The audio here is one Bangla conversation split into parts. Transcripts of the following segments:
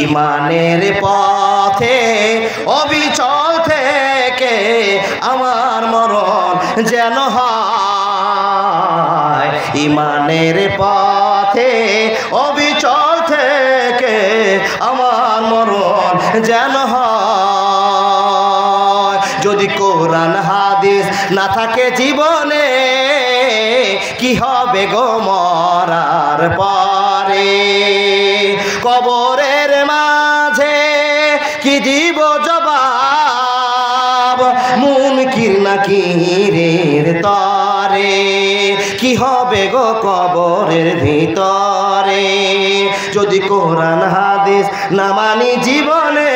ইমানের পথে অবিচল থেকে আমার মরণ যেন হয়। ইমানের পথে অবিচল থেকে আমার মরণ যেন হয়। যদি কোরআন হাদিস না থাকে জীবনে, কি হবে গো মরার পরে? কবরের মাঝে কি দিব জবাব, মুনকির নাকিরের তরে? কি হবে গো কবরের ভিতরে? যদি কোরআন হাদিস না মানি জীবনে,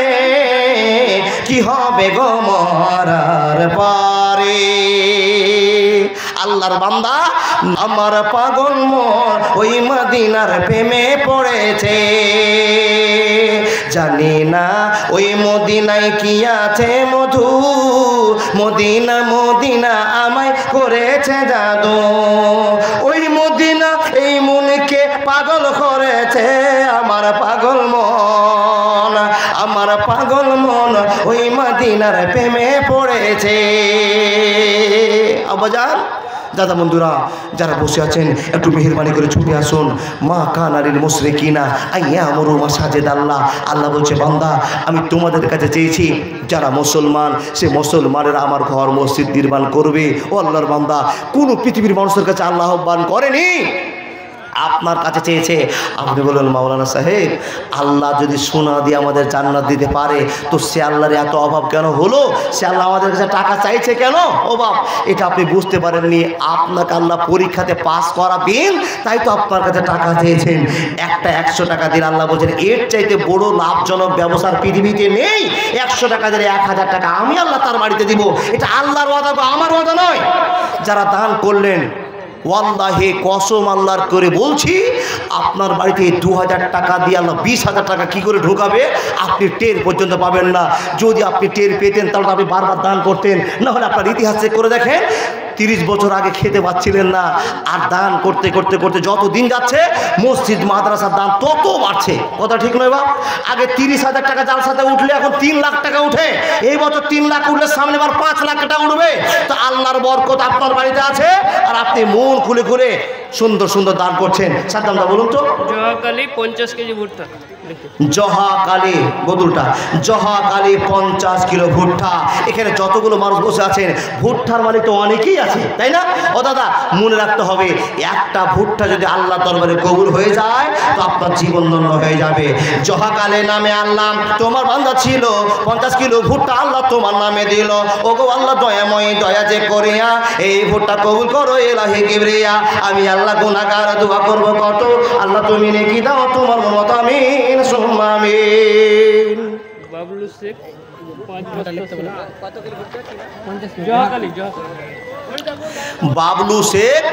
কি হবে গো মরার পরে? আল্লাহর বান্দা আমার পাগল মন ওই মদিনার প্রেমে পড়েছে। জানি না ওই মদিনায় কি আছে মধু, মদিনা মদিনা আমায় করেছে জাদু। ওই মদিনা এই মনকে পাগল করেছে, আমার পাগল মন, আমার পাগল মন ওই মদিনার প্রেমে পড়েছে। আব্বাজান, দাদা বন্ধুরা যারা বসে আছেন একটু মেহেরবানি করে ছুটে আসুন। মা কানারিল মুশরিকিনা আইয়ামুরু মাসাজিদাল্লাহ। আল্লাহ বলছে, বান্দা আমি তোমাদের কাছে চেয়েছি যারা মুসলমান, সে মুসলমানেরা আমার ঘর মসজিদ নির্মাণ করবে। ও আল্লাহর বান্দা, কোনো পৃথিবীর মানুষের কাছে আল্লাহ আহ্বান করেনি, আপনার কাছে চেয়েছে। আপনি বললেন, মাওলানা সাহেব আল্লাহ যদি সোনা দিয়ে আমাদের জান্নাত দিতে পারে, তো সে আল্লাহর এত অভাব কেন হলো? সে আল্লাহ আমাদের কাছে টাকা চাইছে কেন? অভাব এটা আপনি বুঝতে পারেননি। আপনাকে আল্লাহ পরীক্ষাতে পাস করাবেন, তাই তো আপনার কাছে টাকা চেয়েছেন। একটা 100 টাকা দিলে আল্লাহ বলছেন এর চাইতে বড় লাভজনক ব্যবসার পৃথিবীতে নেই। 100 টাকা দিলে 1000 টাকা আমি আল্লাহ তার বাড়িতে দিব। এটা আল্লাহর ওয়াদা, আমার ওয়াদা নয়। যারা দান করলেন, ওয়াল্লাহি কসম আল্লাহর করে বলছি, আপনার বাড়িতে 2000 টাকা দিয়ে আল্লাহ 20,000 টাকা কি করে ঢোকাবে আপনি টের পর্যন্ত পাবেন না। যদি আপনি টের পেতেন তাহলে আপনি বারবার দান করতেন। না হলে আপনার ইতিহাস চেক করে দেখেন, 30 বছর আগে খেতে পাচ্ছিলেন না, আর দান করতে করতে করতে যত দিন যাচ্ছে মসজিদ মাদ্রাসার দান তত বাড়ছে। কথা ঠিক নয় বাপ? আগে 30,000 টাকা জালসাতে উঠলে এখন 3 লাখ টাকা উঠে। এই বছর 3 লাখ উঠলে সামনে বার 5 লাখ টাকা উঠবে। তো আল্লাহর বরকত আপনার বাড়িতে আছে, আর আপনি মন খুলে খুলে সুন্দর সুন্দর দান করছেন। সাদ্দামদা বলুন তো। জহাকালী 50 কেজি ভুট্টা। জহাকালী বদুলটা, জহাকালী 50 কিলো ভুট্টা। এখানে যতগুলো মানুষ বসে আছেন, ভুট্টার মালিক তো অনেকেই আছে, তাই না? ও দাদা, মনে রাখতে হবে, একটা ভুট্টা যদি আল্লাহ দরবারে কবুল হয়ে যায় তো আপনার জীবন ধন্য হয়ে যাবে। জহাকালে নামে আল্লাহ তোমার বান্দা ছিল, 50 কিলো ভুট্টা আল্লাহ তোমার নামে দিল। ওগো আল্লাহ দয়াময়, দয়া যে করিয়া এই ভুট্টা কবুল করো এলাহি কিবরিয়া। আমি আল্লাহ গুনাহগার, দোয়া করব কত, আল্লাহ তুমি নেকি দাও তোমার মত। আমিন সুম্মা আমিন। বাবলু শেখ 5 জহাকালী বাবলু শেখ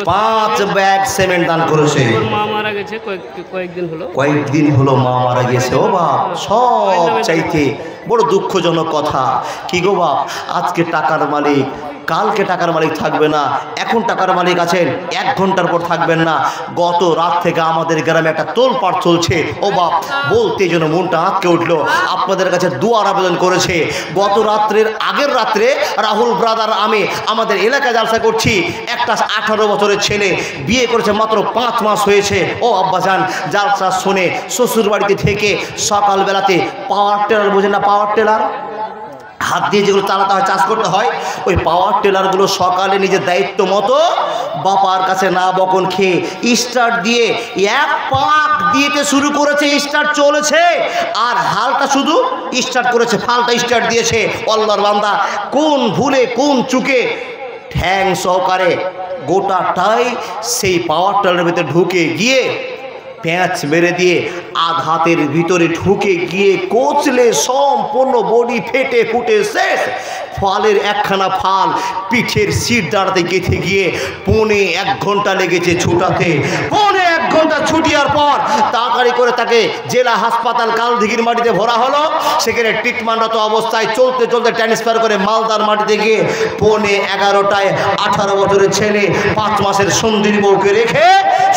5 ব্যাগ সিমেন্ট দান করেছে। মা মারা গেছে কয়েকদিন হলো মা মারা গেছে। ও বাপ, সব চাইতে বড় দুঃখজনক কথা কি গো বাপ, আজকে টাকার মালিক, কালকে টাকার মালিক থাকবে না। এখন টাকার মালিক আছেন, 1 ঘন্টার পর থাকবেন না। গত রাত থেকে আমাদের গ্রামে একটা তোলপাড় চলছে। ও বাপ, বলতে যেন মনটা আঁতকে উঠলো। আপনাদের কাছে দুয়ার আবেদন করেছে। গত রাত্রের আগের রাত্রে রাহুল ব্রাদার আমি আমাদের এলাকায় জালসা করছি। একটা 18 বছরের ছেলে বিয়ে করেছে, মাত্র 5 মাস হয়েছে। ও আব্বাজান, জালসা শুনে শ্বশুর বাড়িতে থেকে সকালবেলাতে পাওয়ার টেলার, বোঝেন না পাওয়ার টেলার, হাত দিয়ে যেগুলো চালাতে হয়, চাষ করতে হয়, ওই পাওয়ার টেলারগুলো সকালে নিজের দায়িত্ব মতো বাপার কাছে না বকন খেয়ে স্টার্ট দিয়ে 1 পাক দিতে শুরু করেছে। স্টার্ট চলেছে, আর হালটা শুধু স্টার্ট করেছে, ফালটা স্টার্ট দিয়েছে। আল্লাহর বান্দা কোন ভুলে কোন চুকে ঠ্যাং সহকারে গোটাটাই সেই পাওয়ার টেলারের ভিতরে ঢুকে গিয়ে প্যাঁচ মেরে দিয়ে আঘাতের ভিতরে ঢুকে গিয়ে কোচলে সম্পূর্ণ বডি ফেটে ফুটে শেষ। ফালের একখানা ফাল পিঠের সিট দাঁড়াতে গেঁথে গিয়ে 1.25 ঘন্টা লেগেছে ছুটাতে। 1.25 ঘন্টা ছুটিয়ার পর তাড়াতাড়ি করে তাকে জেলা হাসপাতাল কালদিঘির মাটিতে ভরা হলো। সেখানে ট্রিটমেন্টরত অবস্থায় চলতে চলতে ট্রান্সফার করে মালদার মাটিতে গিয়ে 11:30টায় 18 বছরের ছেলে 5 মাসের সুন্দরী বউকে রেখে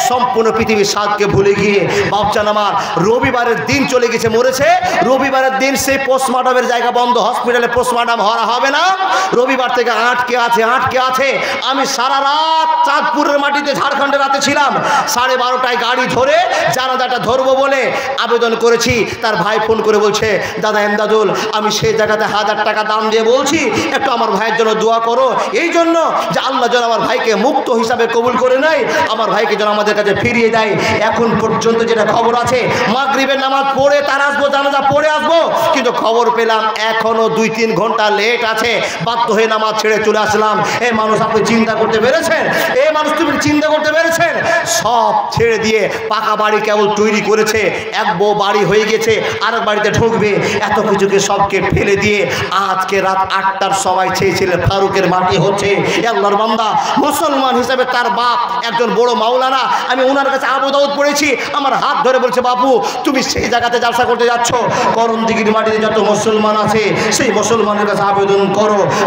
সম্পূর্ণ পৃথিবীর স্বাদকে ভুলে গিয়ে বাপজান আমার রবিবারের দিন চলে গেছে, মরেছে রবিবারের দিন। সেই পোস্টমর্টমের জায়গা বন্ধ, হসপিটালে পোস্টমর্টম হওয়া হবে না, রবিবার থেকে আটকে আছে। আমি সারা রাত চাঁদপুরের মাটিতে ঝাড়খণ্ডের রাতে ছিলাম। 12:30টায় গাড়ি ধরে জানাজাটা ধরবো বলে আবেদন করেছি। তার ভাই ফোন করে বলছে, দাদা এমদাদুল, আমি সেই জায়গাতে 1000 টাকা দাম দিয়ে বলছি একটু আমার ভাইয়ের জন্য দোয়া করো, এই জন্য যে আল্লাহ যেন আমার ভাইকে মুক্ত হিসাবে কবুল করে নেয়, আমার ভাইকে যেন আমাদের কাছে ফিরিয়ে দেয়। এখন পর্যন্ত যেটা খবর আছে, মাগরিবের নামাজ পড়ে তার আসবো, জানাজা পড়ে আসবো, কিন্তু খবর পেলাম এখনো 2-3 ঘন্টা লেট আছে। বাধ্য হয়ে নামাজ ছেড়ে চলে আসলাম। এই মানুষ আপনি চিন্তা করতে পেরেছেন? এই মানুষ তুমি চিন্তা করতে পেরেছেন? সব ছেড়ে দিয়ে পাকা বাড়ি কেবল তৈরি করেছে, এক বউ বাড়ি হয়ে গেছে, আরেক বাড়িতে ঢুকবে, এত কিছুকে সবকে ফেলে দিয়ে আজকে রাত 8টার সময় সেই ছেলে ফারুকের মাটি হচ্ছে। আল্লাহর বান্দা মুসলমান হিসেবে তার বাপ একজন বড় মাওলানা, আমি ওনার কাছে আবু দাউদ পড়েছি, আমার হাত ধরে বলছে, বাবু তুমি সেই জায়গাতে জালসা করতে যাচ্ছ, করণদিঘির মাটিতে যত মুসলমান আছে সেই মুসলমানের কাছে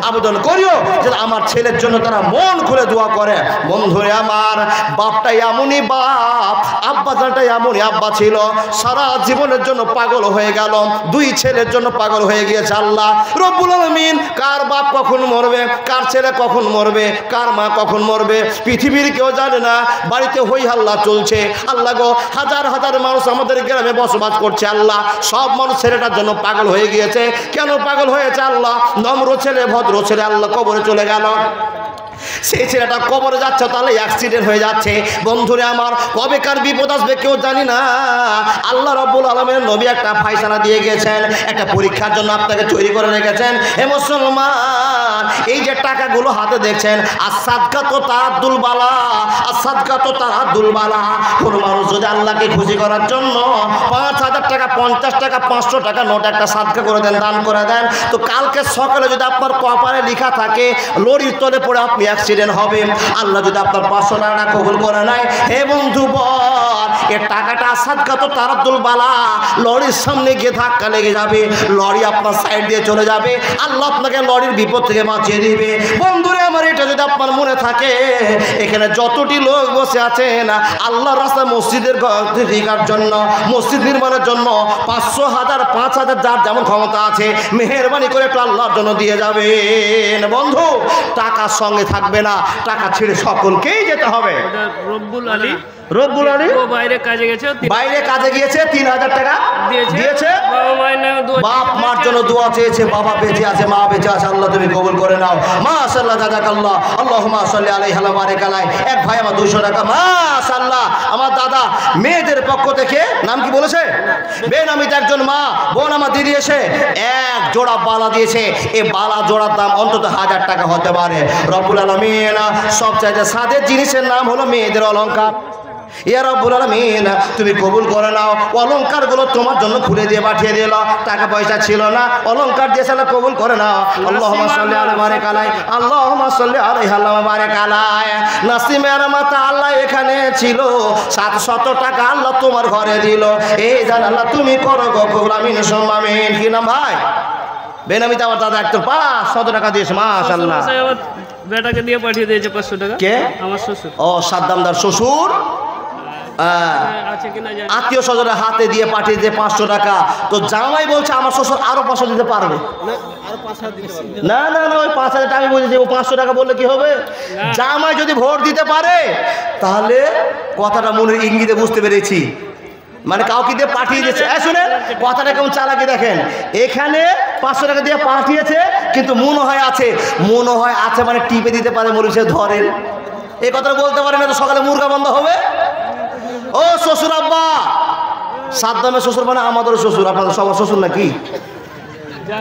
আবেদন করিও যে আমার ছেলের জন্য তারা মন খুলে দোয়া করে। বন্ধুরে আমার, বাপটা এমনই বাপ, আব্বাজানটা এমনই আব্বা ছিল, সারা জীবনের জন্য পাগল হয়ে গেল, 2 ছেলের জন্য পাগল হয়ে গিয়েছে। আল্লাহ রব্বুল আলামিন কার বাপ কখন মরবে, কার ছেলে কখন মরবে, কার মা কখন মরবে, পৃথিবীর কেউ জানে না। বাড়িতে হই হাল্লা চলছে। আল্লাহ গো, হাজার হাজার মানুষ আমাদের গ্রামে বসবাস করছে। আল্লাহ সব মানুষ ছেলেটার জন্য পাগল হয়ে গিয়েছে। কেন পাগল হয়েছে? আল্লাহ নম্র ছেলে, ভদ্র ছেলে, আল্লাহ কবরে চলে গেল। সেই ছেলেটা কবরে যাচ্ছে, তাহলে অ্যাক্সিডেন্ট হয়ে যাচ্ছে। বন্ধুরে আমার, কবে কার বিপদ আসবে কেউ জানি না। আল্লাহ রাব্বুল আলামিন নবী একটা ফায়সালা দিয়ে গেছেন, একটা পরীক্ষার জন্য আপনাকে তৈরি করে রেখেছেন। হে মুসলমান, এই যে টাকাগুলো হাতে দেখছেন, আসাদকাতু তারাদ্দুল বালা, আসাদকাতু তারাদ্দুল বালা। কোনো মানুষ যদি আল্লাহকে খুশি করার জন্য 5000 টাকা, 50 টাকা, 500 টাকা নোট একটা সাদকা করে দেন, দান করে দেন, তো কালকে সকালে যদি আপনার কপালে লেখা থাকে লরির তলে পড়ে আপনি অ্যাক্সিডেন্ট হবে, আল্লাহ যদি আপনার 500 টাকা কবুল করে নেয়, হে বন্ধু বল, এর টাকাটা সাদকাতু তারাদ্দুল বালা, লরির সামনে গিয়ে ধাক্কা লেগে যাবে, লরি আপনার সাইড দিয়ে চলে যাবে, আল্লাহ আপনাকে লরির বিপদ থেকে বাঁচিয়ে দিবে। বন্ধুরে আমার, এটা যদি আপনার মনে থাকে, এখানে যতটি লোক বসে আছেন আল্লাহর রাস্তায় মসজিদের ঠিকার জন্য, মসজিদ নির্মাণের জন্য 500, 1000, 5000 যার যেমন ক্ষমতা আছে মেহেরবানি করে একটু আল্লাহর জন্য দিয়ে যাবেন। বন্ধু, টাকার সঙ্গে থাকবে না, টাকা ছেড়ে সকলকেই যেতে হবে। রব্বুল আলী, রব্বুল আলী ও বাইরে কাজে গেছে, বাইরে কাজে গিয়েছে, 3000 টাকা দিয়েছে। বাবা মায়ের নামে দোয়া, বাপ মার জন্য দোয়া চেয়েছে, বাবা বেঁচে আছে, মা বেঁচে আছে, আল্লাহ তুমি কবুল করে নাও। মাশাআল্লাহ, জাযাকাল্লাহ, আল্লাহুম্মা সাল্লি আলাইহি ওয়া বারিক আলাইহি। এক ভাই আমার 200 টাকা, মাশাআল্লাহ। আমার দাদা মেয়েদের পক্ষ থেকে, নাম কি বলেছে, বেনামিতে একজন মা বোন আমার দিদি এসে 1 জোড়া বালা দিয়েছে। এই বালা জোড়ার দাম অন্তত 1000 টাকা হতে পারে। রব্বুল আলামিন সবচাইতে সাদের জিনিসের নাম হলো মেয়েদের অলংকার। ইয়া রব্বুল আলামিন, তুমি কবুল করে নাও। অলংকারগুলো তোমার জন্য খুলে দিয়ে পাঠিয়ে দিল, টাকা পয়সা ছিল না, অলংকার দিয়েছে, কবুল করে নাও। আল্লাহুম্মা সাল্লি আলা বারিক আলাই, আল্লাহুম্মা সাল্লি আলাইহি ওয়া বারিক আলাই। নাসিমের মাতা আল্লাহ এখানে ছিল, 700 টাকা আল্লাহ তোমার ঘরে দিল। এই জান আল্লাহ তুমি করো গো কবুল, আমিন সুম্মা আমিন। কি নাম ভাই? বেনামিতে আমার দাদা একদম 500 টাকা দিয়েছে। মাশাআল্লাহ, আমার বেটাকে দিয়ে পাঠিয়ে দিয়েছে 500 টাকা। কে? আমার শ্বশুর। ও, সাদ্দামদার শ্বশুর আছে কিনা জানি, আত্মীয় স্বজনের হাতে দিয়ে পাঠিয়ে দিয়ে 500 টাকা। তো জামাই বলছে আমার শ্বশুর আরো 500 দিতে পারবে না। না না, ওই 5000 টাকা আমি বলছি, ও 500 টাকা বললে কি হবে? জামাই যদি ভোট দিতে পারে তাহলে কথাটা মনের ইঙ্গিতে বুঝতে পেরেছি, মানে কাউকে দিয়ে পাঠিয়ে দিয়েছে। শুনেন কথাটা কেমন চালাকি দেখেন, এখানে 500 টাকা দিয়ে পাঠিয়েছে, কিন্তু মনে হয় আছে মানে টিপে দিতে পারে, মরিচে ধরেন। এই কথাটা বলতে পারে না তো সকালে মুরগা বন্ধ হবে। ও শ্বশুর আব্বা, সাদ্দামের শ্বশুর মানে আমাদেরও শ্বশুর, আপনাদের সবার শ্বশুর নাকি?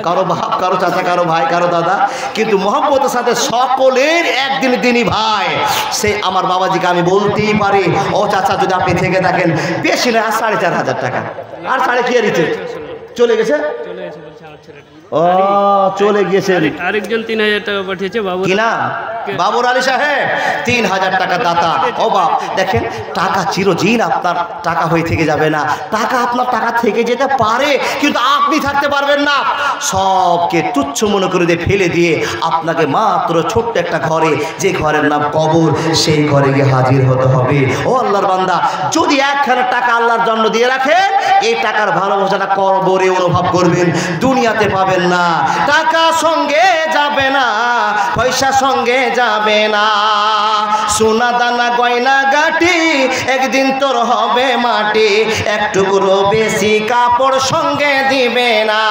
কারো বাপ, কারো চাচা, কারো ভাই, কারো দাদা, কিন্তু মহব্বতের সাথে সকলের একদিন দিনই ভাই। সে আমার বাবাজিকে আমি বলতেই পারি, ও চাচা যদি আপনি থেকে থাকেন, বেশি না 4500 টাকা, আর 3.5 দিতে চলে গেছে? চলে এসে বলছে আমার ছেলেটা। ও চলে গিয়েছেন। আরেকজন 3000 টাকা পাঠিয়েছে বাবু। কি নাম? বাবুর আলী সাহেব 3000 টাকা দাতা। ও বাপ, দেখেন টাকা চিরদিন আপনার টাকা হয়ে থেকে যাবে না। টাকা আপনার টাকা থেকে যেতে পারে, কিন্তু আপনি থাকতে পারবেন না। সবকে তুচ্ছ মনে করে দিয়ে ফেলে দিয়ে আপনাকে মাত্র ছোট্ট একটা ঘরে, যে ঘরের নাম কবর, সেই ঘরে গিয়ে হাজির হতে হবে। ও আল্লাহর বান্দা, যদি একখানা টাকা আল্লাহর জন্য দিয়ে রাখেন, এই টাকার ভালোবাসাটা কবরে অনুভব করবেন, দুনিয়াতে পাবেন না। টাকা সঙ্গে যাবে না, পয়সা সঙ্গে যাবে না, সোনা দানা গয়না গাটি একদিন তোর হবে মাটি, একটুকরো বেশি কাপড় সঙ্গে দিবে না।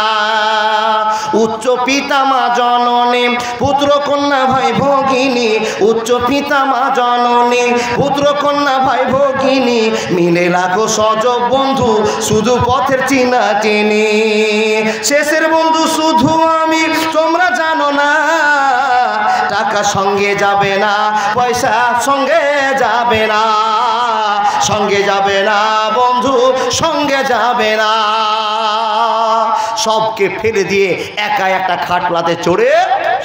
উচ্চ পিতামা জননী পুত্র কন্যা ভাই ভগিনী, উচ্চ পিতামা জননী পুত্র কন্যা ভাই ভগিনী, মিলে লাগো সজগ বন্ধু শুধু পথের চিনা চিনি, শেষের বন্ধু শুধু আমি, তোমরা জানো না। টাকা সঙ্গে যাবে না, পয়সা সঙ্গে যাবে না, সঙ্গে যাবে না বন্ধু, সঙ্গে যাবে না। সবকে ফেলে দিয়ে একা একটা খাটলাতে চড়ে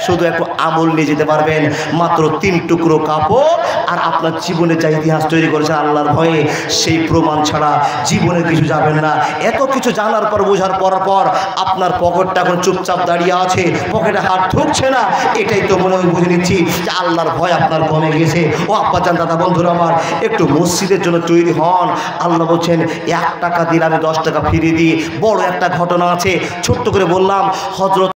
শুধু একটু আমল নিয়ে যেতে পারবেন, মাত্র 3 টুকরো কাপড়, আর আপনার জীবনে যা ইতিহাস তৈরি করেছেন আল্লাহর ভয়ে, সেই প্রমাণ ছাড়া জীবনে কিছু যাবেন না। এত কিছু জানার পর, বোঝার পর আপনার পকেটটা এখন চুপচাপ দাঁড়িয়ে আছে, পকেটে হাত ঢুকছে না। এটাই তো মনে হয় বুঝে নিচ্ছি যে আল্লাহর ভয় আপনার কমে গেছে। ও আব্বাজান, দাদা বন্ধুরা আমার, একটু মসজিদের জন্য তৈরি হন। আল্লাহ বলছেন 1 টাকা দিলে আমি 10 টাকা ফিরিয়ে দিই। বড় একটা ঘটনা আছে, ছোট্ট করে বললাম। হযরত